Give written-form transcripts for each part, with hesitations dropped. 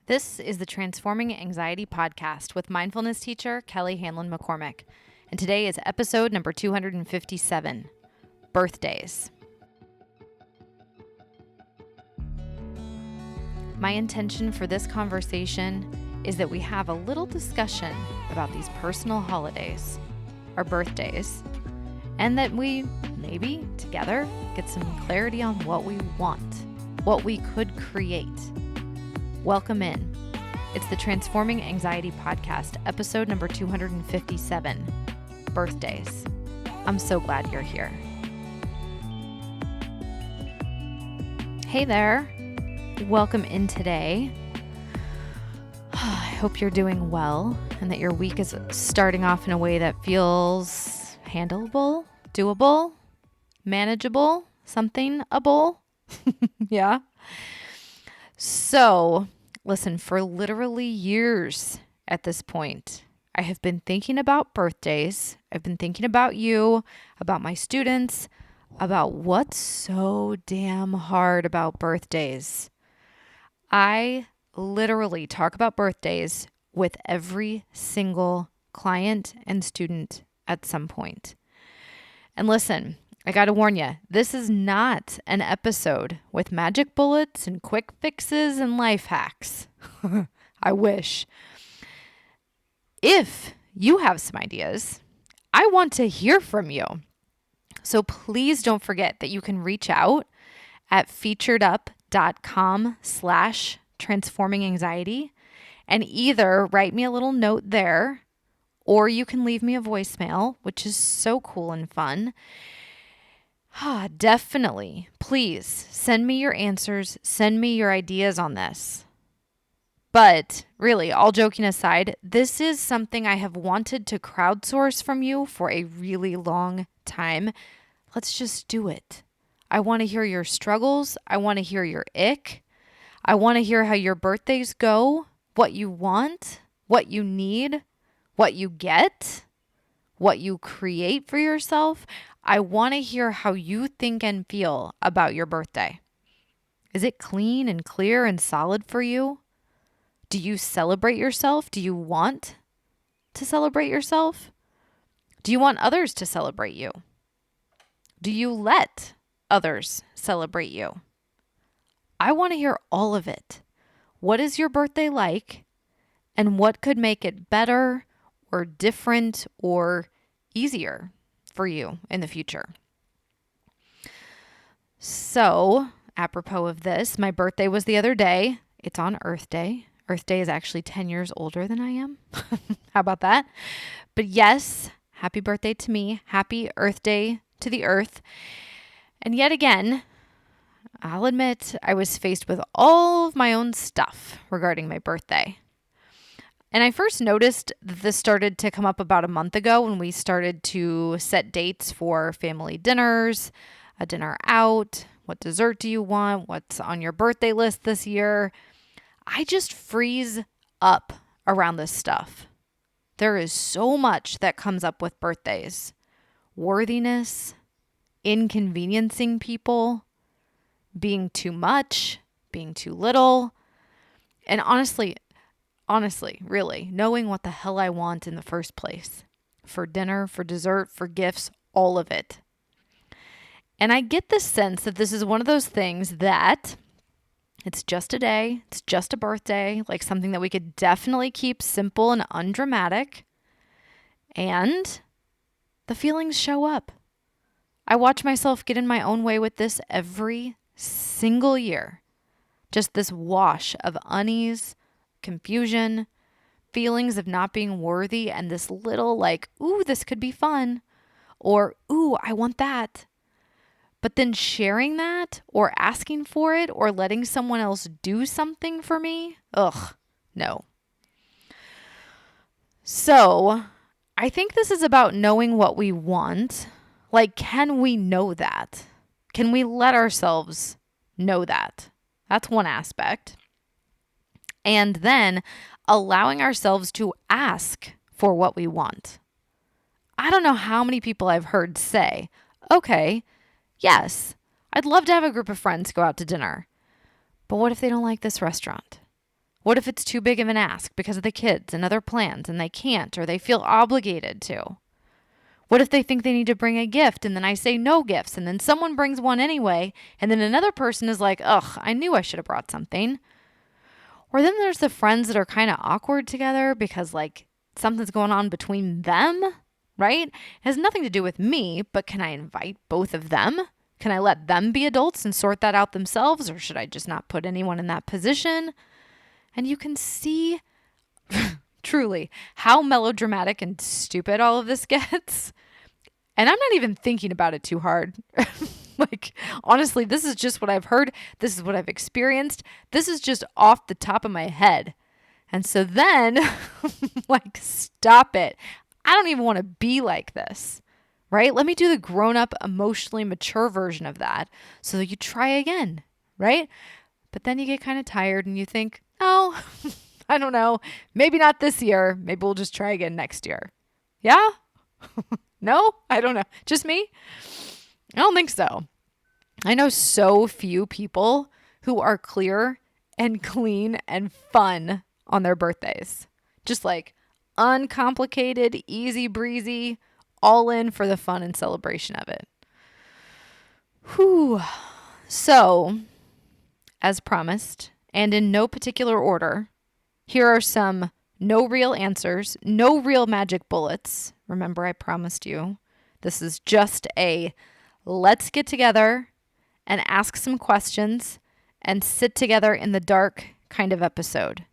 This is the Transforming Anxiety podcast with mindfulness teacher Kelly Hanlon McCormick. And today is episode number 257, Birthdays. My intention for this conversation is that we have a little discussion about these personal holidays, our birthdays, and that we maybe together get some clarity on what we want, what we could create. Welcome in. It's the Transforming Anxiety podcast, episode number 257, Birthdays. I'm so glad you're here. Hey there. Welcome in today. I hope you're doing well and that your week is starting off in a way that feels handleable, doable, manageable, something-able. Yeah. So, listen, for literally years at this point, I have been thinking about birthdays. I've been thinking about you, about my students, about what's so damn hard about birthdays. I literally talk about birthdays with every single client and student at some point. And listen, I got to warn you, this is not an episode with magic bullets and quick fixes and life hacks. I wish. If you have some ideas, I want to hear from you. So please don't forget that you can reach out at featuredup.com/transforminganxiety and either write me a little note there, or you can leave me a voicemail, which is so cool and fun. Definitely, please send me your answers, send me your ideas on this. But really, all joking aside, this is something I have wanted to crowdsource from you for a really long time. Let's just do it. I want to hear your struggles. I want to hear your ick. I want to hear how your birthdays go, what you want, what you need, what you get, what you create for yourself. I want to hear how you think and feel about your birthday. Is it clean and clear and solid for you? Do you celebrate yourself? Do you want to celebrate yourself? Do you want others to celebrate you? Do you let others celebrate you? I want to hear all of it. What is your birthday like? And what could make it better or different or easier for you in the future? So, apropos of this, my birthday was the other day. It's on Earth Day. Earth Day is actually 10 years older than I am. How about that? But yes, happy birthday to me. Happy Earth Day to the Earth. And yet again, I'll admit I was faced with all of my own stuff regarding my birthday. And I first noticed that this started to come up about a month ago when we started to set dates for family dinners, a dinner out, what dessert do you want, what's on your birthday list this year. I just freeze up around this stuff. There is so much that comes up with birthdays. Worthiness, inconveniencing people, being too much, being too little, and honestly, really, knowing what the hell I want in the first place. For dinner, for dessert, for gifts, all of it. And I get the sense that this is one of those things that it's just a day, it's just a birthday, like something that we could definitely keep simple and undramatic. And the feelings show up. I watch myself get in my own way with this every single year. Just this wash of unease, confusion, feelings of not being worthy, and this little like, ooh, this could be fun, or ooh, I want that. But then sharing that or asking for it or letting someone else do something for me, no. So I think this is about knowing what we want. Like, can we know that? Can we let ourselves know that? That's one aspect. And then allowing ourselves to ask for what we want. I don't know how many people I've heard say, okay, yes, I'd love to have a group of friends go out to dinner, but what if they don't like this restaurant? What if it's too big of an ask because of the kids and other plans and they can't or they feel obligated to? What if they think they need to bring a gift and then I say no gifts and then someone brings one anyway and then another person is like, ugh, I knew I should have brought something. Or then there's the friends that are kind of awkward together because like something's going on between them, right? It has nothing to do with me, but can I invite both of them? Can I let them be adults and sort that out themselves, or should I just not put anyone in that position? And you can see truly how melodramatic and stupid all of this gets. And I'm not even thinking about it too hard. Like, honestly, this is just what I've heard. This is what I've experienced. This is just off the top of my head. And so then, like, stop it. I don't even want to be like this, right? Let me do the grown-up, emotionally mature version of that so that you try again, right? But then you get kind of tired and you think, oh, I don't know. Maybe not this year. Maybe we'll just try again next year. Yeah? No? I don't know. Just me? I don't think so. I know so few people who are clear and clean and fun on their birthdays. Just like uncomplicated, easy breezy, all in for the fun and celebration of it. Whew. So, as promised, and in no particular order, here are some no real answers, no real magic bullets. Remember, I promised you. This is just a let's get together and ask some questions and sit together in the dark kind of episode.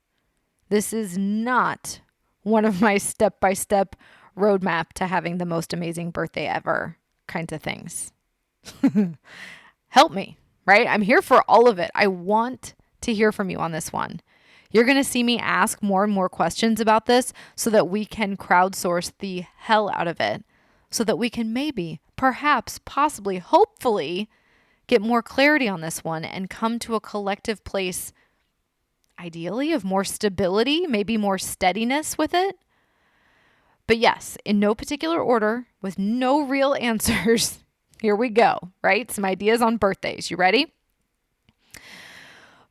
This is not one of my step-by-step roadmap to having the most amazing birthday ever kinds of things. Help me, right? I'm here for all of it. I want to hear from you on this one. You're going to see me ask more and more questions about this so that we can crowdsource the hell out of it, so that we can maybe, perhaps, possibly, hopefully get more clarity on this one and come to a collective place, ideally, of more stability, maybe more steadiness with it. But yes, in no particular order, with no real answers, here we go, right? Some ideas on birthdays. You ready?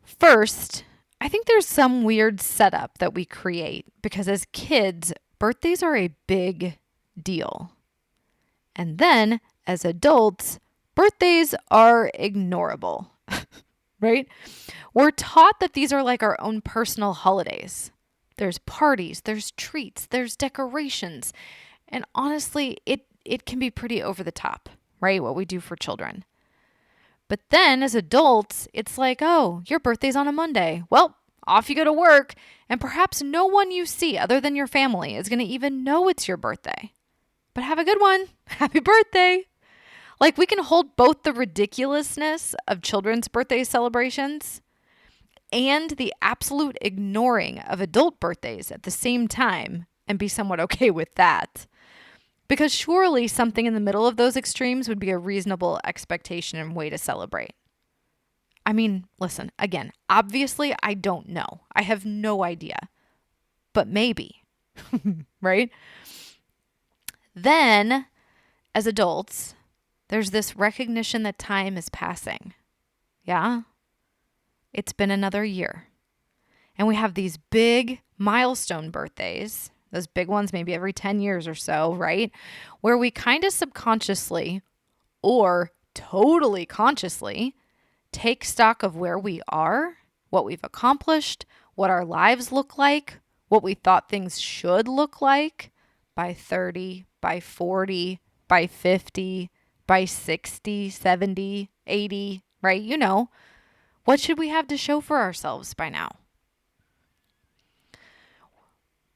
First, I think there's some weird setup that we create because as kids, birthdays are a big deal. And then as adults, birthdays are ignorable, right? We're taught that these are like our own personal holidays. There's parties, there's treats, there's decorations. And honestly, it can be pretty over the top, right? What we do for children. But then as adults, it's like, oh, your birthday's on a Monday. Well, off you go to work. And perhaps no one you see other than your family is going to even know it's your birthday. But have a good one. Happy birthday. Like we can hold both the ridiculousness of children's birthday celebrations and the absolute ignoring of adult birthdays at the same time and be somewhat okay with that. Because surely something in the middle of those extremes would be a reasonable expectation and way to celebrate. I mean, listen, again, obviously I don't know. I have no idea. But maybe, right? Then, as adults, there's this recognition that time is passing. Yeah? It's been another year. And we have these big milestone birthdays, those big ones maybe every 10 years or so, right? Where we kind of subconsciously or totally consciously take stock of where we are, what we've accomplished, what our lives look like, what we thought things should look like by 30, by 40, by 50, by 60, 70, 80, right? You know, what should we have to show for ourselves by now?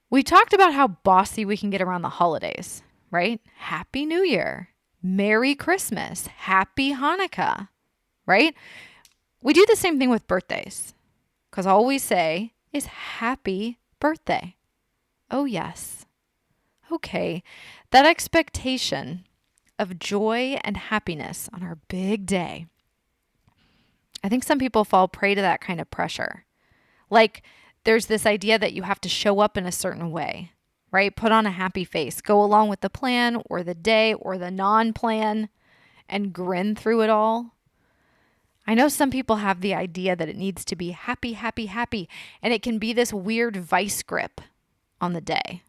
We talked about how bossy we can get around the holidays, right? Happy New Year, Merry Christmas, Happy Hanukkah, right? We do the same thing with birthdays because all we say is happy birthday. Oh, yes. Okay. That expectation of joy and happiness on our big day. I think some people fall prey to that kind of pressure. Like there's this idea that you have to show up in a certain way, right? Put on a happy face, go along with the plan or the day or the non-plan and grin through it all. I know some people have the idea that it needs to be happy, happy, happy, and it can be this weird vice grip on the day.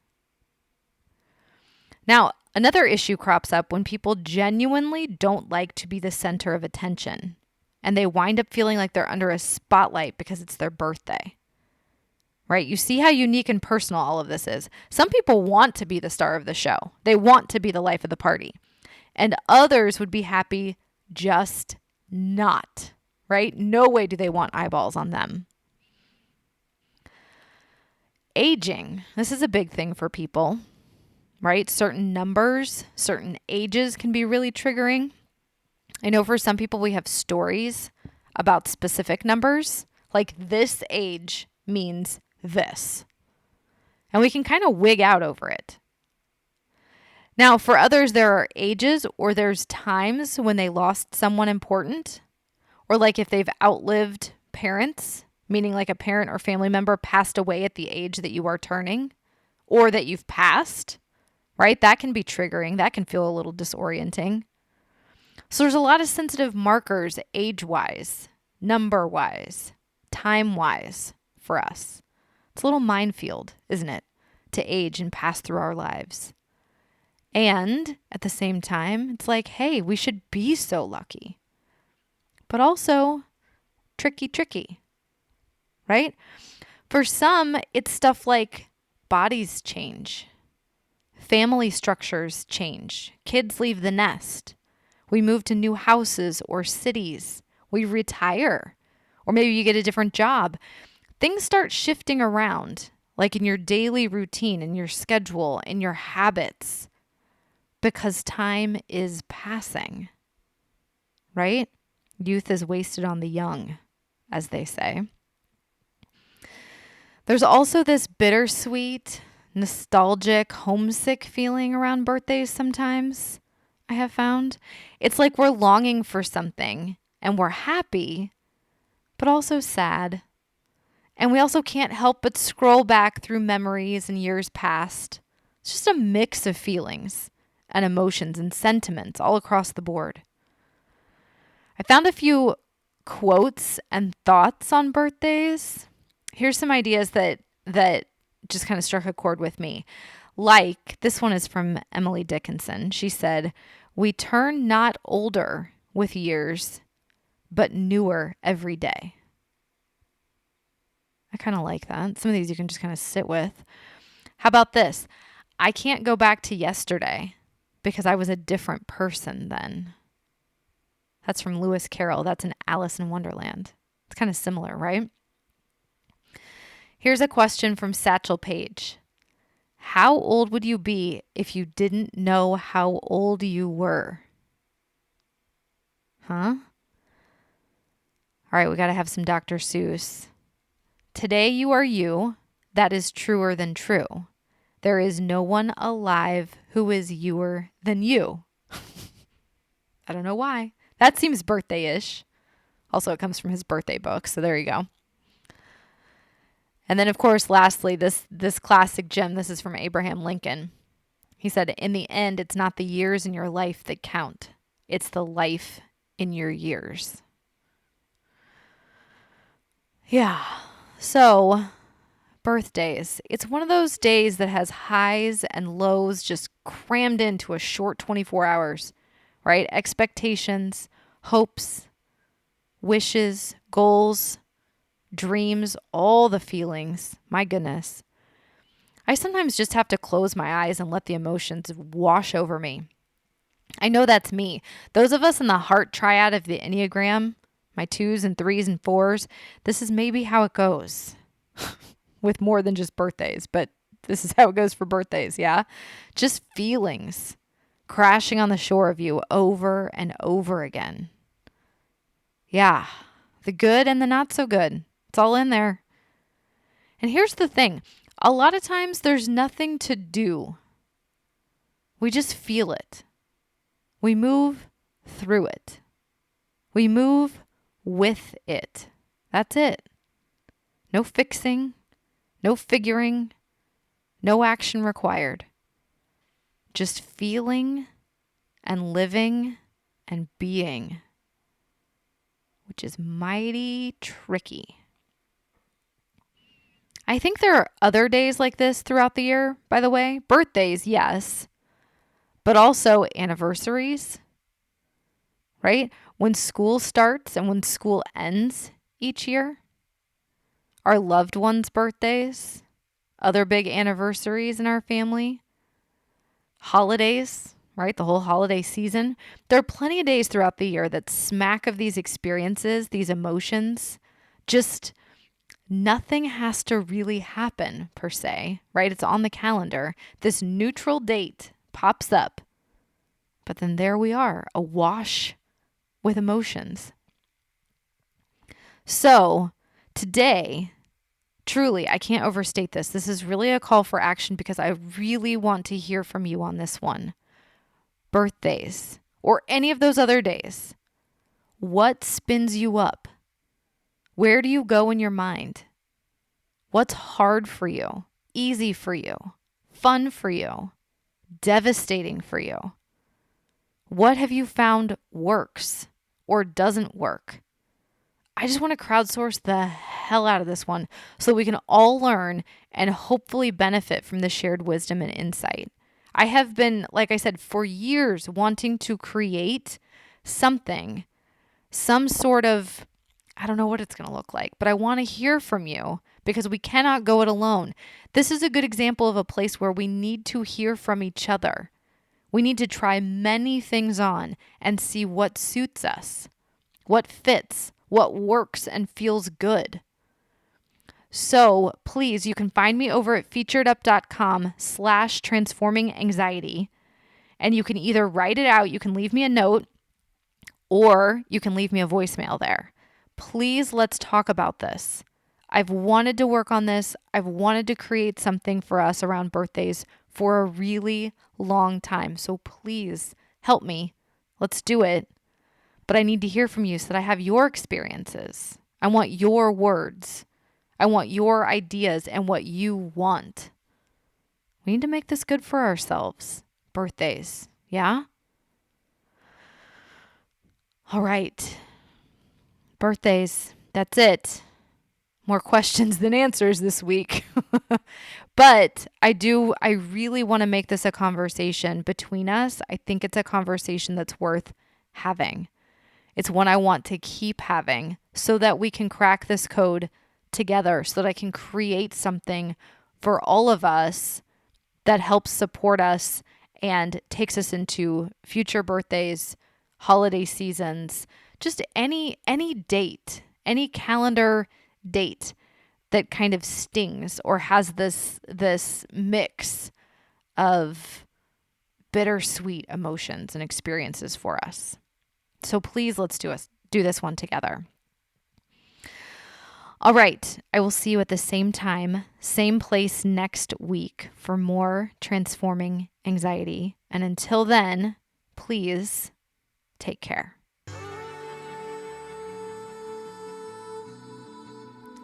Now, another issue crops up when people genuinely don't like to be the center of attention, and they wind up feeling like they're under a spotlight because it's their birthday. Right? You see how unique and personal all of this is. Some people want to be the star of the show. They want to be the life of the party. And others would be happy just not, right? No way do they want eyeballs on them. Aging. This is a big thing for people, right? Certain numbers, certain ages can be really triggering. I know for some people we have stories about specific numbers, like this age means this. And we can kind of wig out over it. Now, for others, there are ages or there's times when they lost someone important, or like if they've outlived parents, meaning like a parent or family member passed away at the age that you are turning, or that you've passed, right? That can be triggering. That can feel a little disorienting. So there's a lot of sensitive markers age-wise, number-wise, time-wise for us. It's a little minefield, isn't it, to age and pass through our lives. And at the same time, it's like, hey, we should be so lucky. But also tricky, right? For some, it's stuff like bodies change, family structures change, kids leave the nest, we move to new houses or cities, we retire, or maybe you get a different job. Things start shifting around, like in your daily routine, in your schedule, in your habits, because time is passing, right? Youth is wasted on the young, as they say. There's also this bittersweet, nostalgic, homesick feeling around birthdays sometimes, I have found. It's like we're longing for something and we're happy, but also sad. And we also can't help but scroll back through memories and years past. It's just a mix of feelings and emotions and sentiments all across the board. I found a few quotes and thoughts on birthdays. Here's some ideas that just kind of struck a chord with me. Like, this one is from Emily Dickinson. She said, "We turn not older with years, but newer every day." I kind of like that. Some of these you can just kind of sit with. How about this? I can't go back to yesterday because I was a different person then. That's from Lewis Carroll. That's in Alice in Wonderland. It's kind of similar, right? Here's a question from Satchel Paige. How old would you be if you didn't know how old you were? Huh? All right, we got to have some Dr. Seuss. Today you are you. That is truer than true. There is no one alive who is youer than you. I don't know why. That seems birthday-ish. Also, it comes from his birthday book, so there you go. And then, of course, lastly, this classic gem, this is from Abraham Lincoln. He said, "In the end, it's not the years in your life that count. It's the life in your years." Yeah. So, birthdays. It's one of those days that has highs and lows just crammed into a short 24 hours, right? Expectations, hopes, wishes, goals, dreams, all the feelings. My goodness. I sometimes just have to close my eyes and let the emotions wash over me. I know that's me. Those of us in the heart triad of the Enneagram, my 2s and 3s and 4s, this is maybe how it goes with more than just birthdays, but this is how it goes for birthdays, yeah? Just feelings crashing on the shore of you over and over again. Yeah, the good and the not so good. It's all in there. And here's the thing. A lot of times there's nothing to do. We just feel it. We move through it. We move with it. That's it. No fixing, no figuring, no action required. Just feeling and living and being which is mighty tricky. I think there are other days like this throughout the year, by the way. Birthdays, yes, but also anniversaries, right? When school starts and when school ends each year, our loved ones' birthdays, other big anniversaries in our family, holidays, right? The whole holiday season. There are plenty of days throughout the year that smack of these experiences, these emotions. Just nothing has to really happen per se, right? It's on the calendar. This neutral date pops up, but then there we are, awash with emotions. So today, truly, I can't overstate this. This is really a call for action because I really want to hear from you on this one. Birthdays or any of those other days. What spins you up? Where do you go in your mind? What's hard for you? Easy for you? Fun for you? Devastating for you? What have you found works or doesn't work? I just want to crowdsource the hell out of this one so we can all learn and hopefully benefit from the shared wisdom and insight. I have been, like I said, for years wanting to create something, some sort of, I don't know what it's going to look like, but I want to hear from you because we cannot go it alone. This is a good example of a place where we need to hear from each other. We need to try many things on and see what suits us, what fits, what works and feels good. So please, you can find me over at featuredup.com/transforminganxiety. And you can either write it out, you can leave me a note, or you can leave me a voicemail there. Please, let's talk about this. I've wanted to work on this. I've wanted to create something for us around birthdays for a really long time. So please help me. Let's do it. But I need to hear from you so that I have your experiences. I want your words. I want your ideas and what you want. We need to make this good for ourselves. Birthdays, yeah? All right. Birthdays, that's it. More questions than answers this week. But I really want to make this a conversation between us. I think it's a conversation that's worth having. It's one I want to keep having so that we can crack this code together, so that I can create something for all of us that helps support us and takes us into future birthdays, holiday seasons, just any date, any calendar date that kind of stings or has this mix of bittersweet emotions and experiences for us. So please, let's do this one together. All right. I will see you at the same time, same place next week for more Transforming Anxiety. And until then, please take care.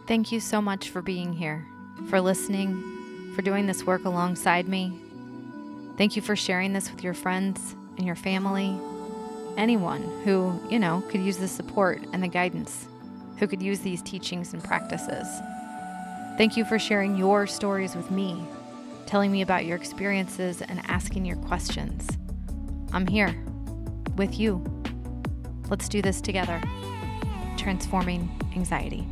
Thank you so much for being here, for listening, for doing this work alongside me. Thank you for sharing this with your friends and your family, anyone who, could use the support and the guidance, who could use these teachings and practices. Thank you for sharing your stories with me, telling me about your experiences and asking your questions. I'm here with you. Let's do this together. Transforming Anxiety.